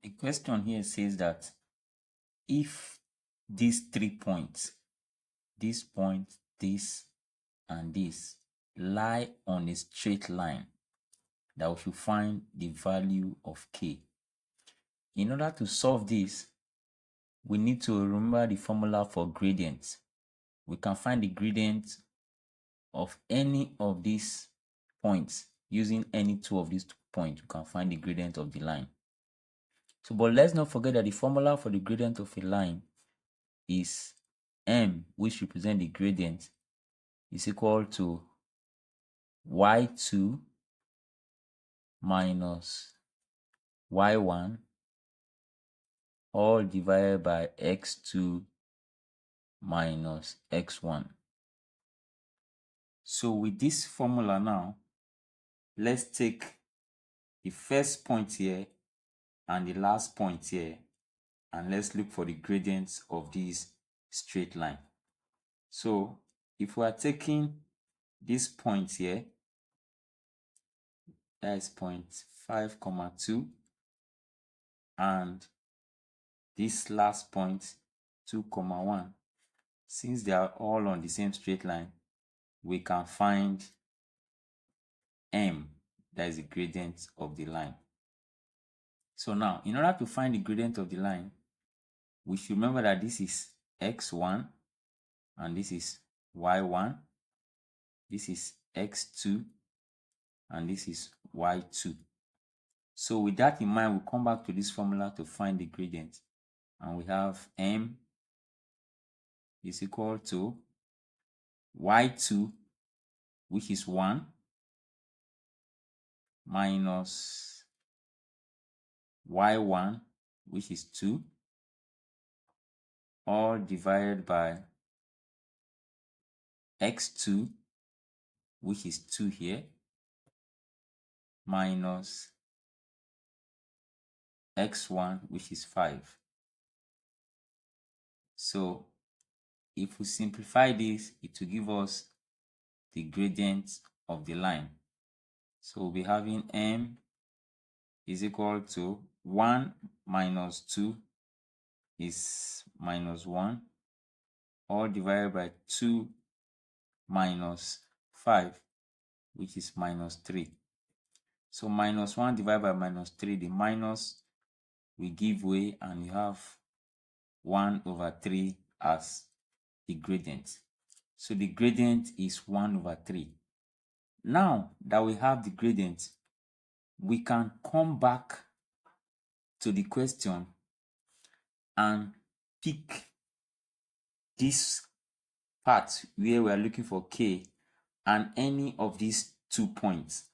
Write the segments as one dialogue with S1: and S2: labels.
S1: The question here says that if these 3 points, this point, this, and this, lie on a straight line, that we should find the value of k. In order to solve this, we need to remember the formula for gradient. We can find the gradient of any of these points using any two of these 2 points. We can find the gradient of the line. So, but let's not forget that the formula for the gradient of a line is m, which represent the gradient, is equal to y2 minus y1 all divided by x2 minus x1. So with this formula now, let's take the first point here and the last point here, and let's look for the gradients of this straight line. So if we are taking this point here, that is point 5, 2, and this last point 2, 1, since they are all on the same straight line, we can find m, that is the gradient of the line. So now, in order to find the gradient of the line, we should remember that this is x1 and this is y1, this is x2 and this is y2. So with that in mind, we'll come back to this formula to find the gradient, and we have m is equal to y2, which is 1, minus y1, which is 2, all divided by x2, which is 2 here, minus x1, which is 5. So if we simplify this, it will give us the gradient of the line. So we'll be having m is equal to 1 minus 2 is minus 1, all divided by 2 minus 5, which is minus 3. So minus 1 divided by minus 3, the minus will give way, and you have 1 over 3 as the gradient. So the gradient is 1 over 3. Now that we have the gradient, we can come back to the question and pick this part where we are looking for k and any of these 2 points.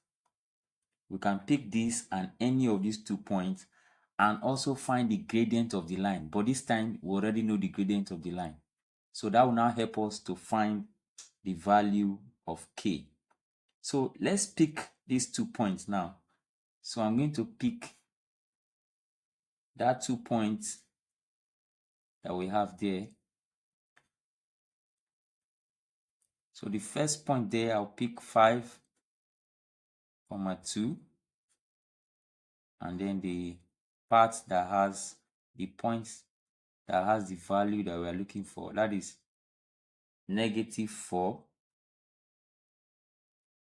S1: We can pick this and any of these 2 points and also find the gradient of the line. But this time, we already know the gradient of the line. So that will now help us to find the value of k. So let's pick these 2 points now. So I'm going to pick that 2 points that we have there. So the first point there, I'll pick 5, 2, and then the part that has the points that has the value that we are looking for, that is -4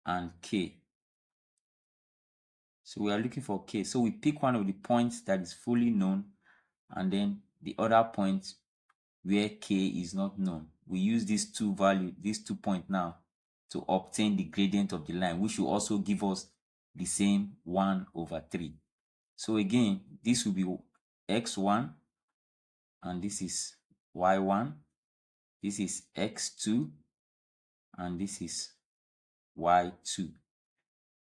S1: and k. So we are looking for k. So we pick one of the points that is fully known, and then the other point where k is not known. We use these 2 points now to obtain the gradient of the line, which will also give us the same 1 over 3. So again, this will be x1, and this is y1, this is x2, and this is y2.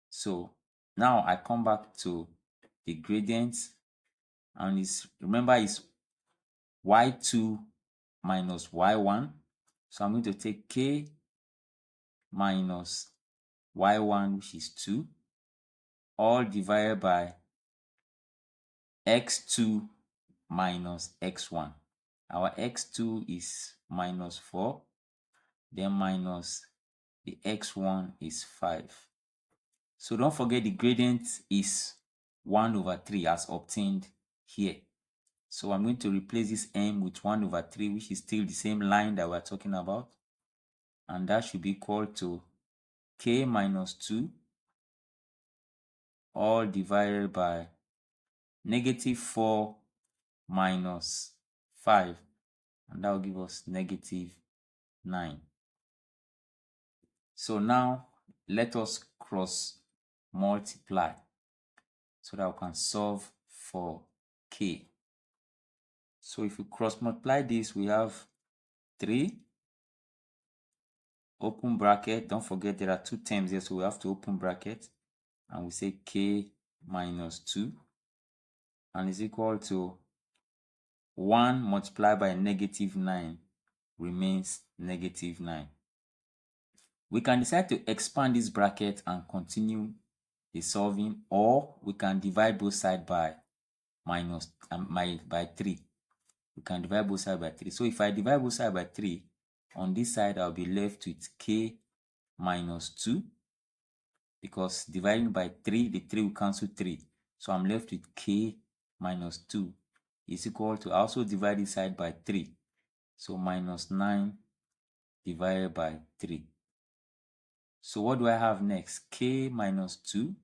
S1: So now I come back to the gradient, and remember it's y2 minus y1. So I'm going to take k minus y1, which is 2, all divided by x2 minus x1. Our x2 is minus 4, then minus the x1 is 5. So don't forget the gradient is 1 over 3 as obtained here. So I'm going to replace this m with 1 over 3, which is still the same line that we're talking about. And that should be equal to k minus 2 all divided by negative 4 minus 5. And that will give us negative 9. So now let us cross multiply so that we can solve for k. So if we cross multiply this, we have 3, open bracket. Don't forget there are 2 terms here, so we have to open bracket. And we say k minus 2 and is equal to 1 multiplied by negative 9 remains negative 9. We can decide to expand this bracket and continue the solving, or we can divide both sides by by 3. We can divide both sides by 3. So if I divide both sides by 3, on this side I'll be left with k minus 2, because dividing by 3, the 3 will cancel 3. So I'm left with k minus 2 is equal to, I also divide this side by 3. So minus 9 divided by 3. So what do I have next? K minus 2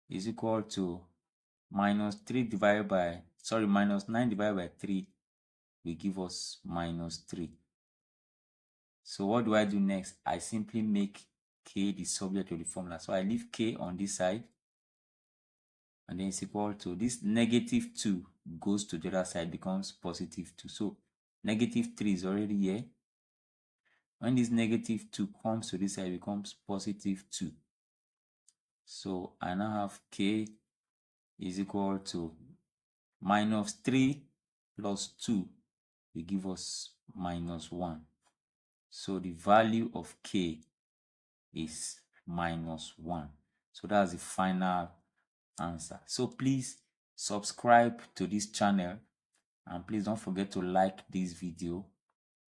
S1: is equal to minus 9 divided by 3 will give us minus 3. So what do I do next? I simply make k the subject of the formula. So I leave k on this side, and then it's equal to this negative 2 goes to the other side, becomes positive 2. So negative 3 is already here. When this negative 2 comes to this side, it becomes positive 2. So I now have k is equal to minus 3 plus 2 will give us minus 1. So the value of k is minus 1. So that's the final answer. So please subscribe to this channel, and please don't forget to like this video,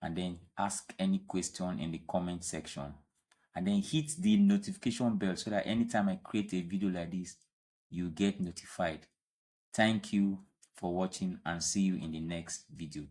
S1: and then ask any question in the comment section, and then hit the notification bell so that anytime I create a video like this, you get notified. Thank you for watching, and see you in the next video.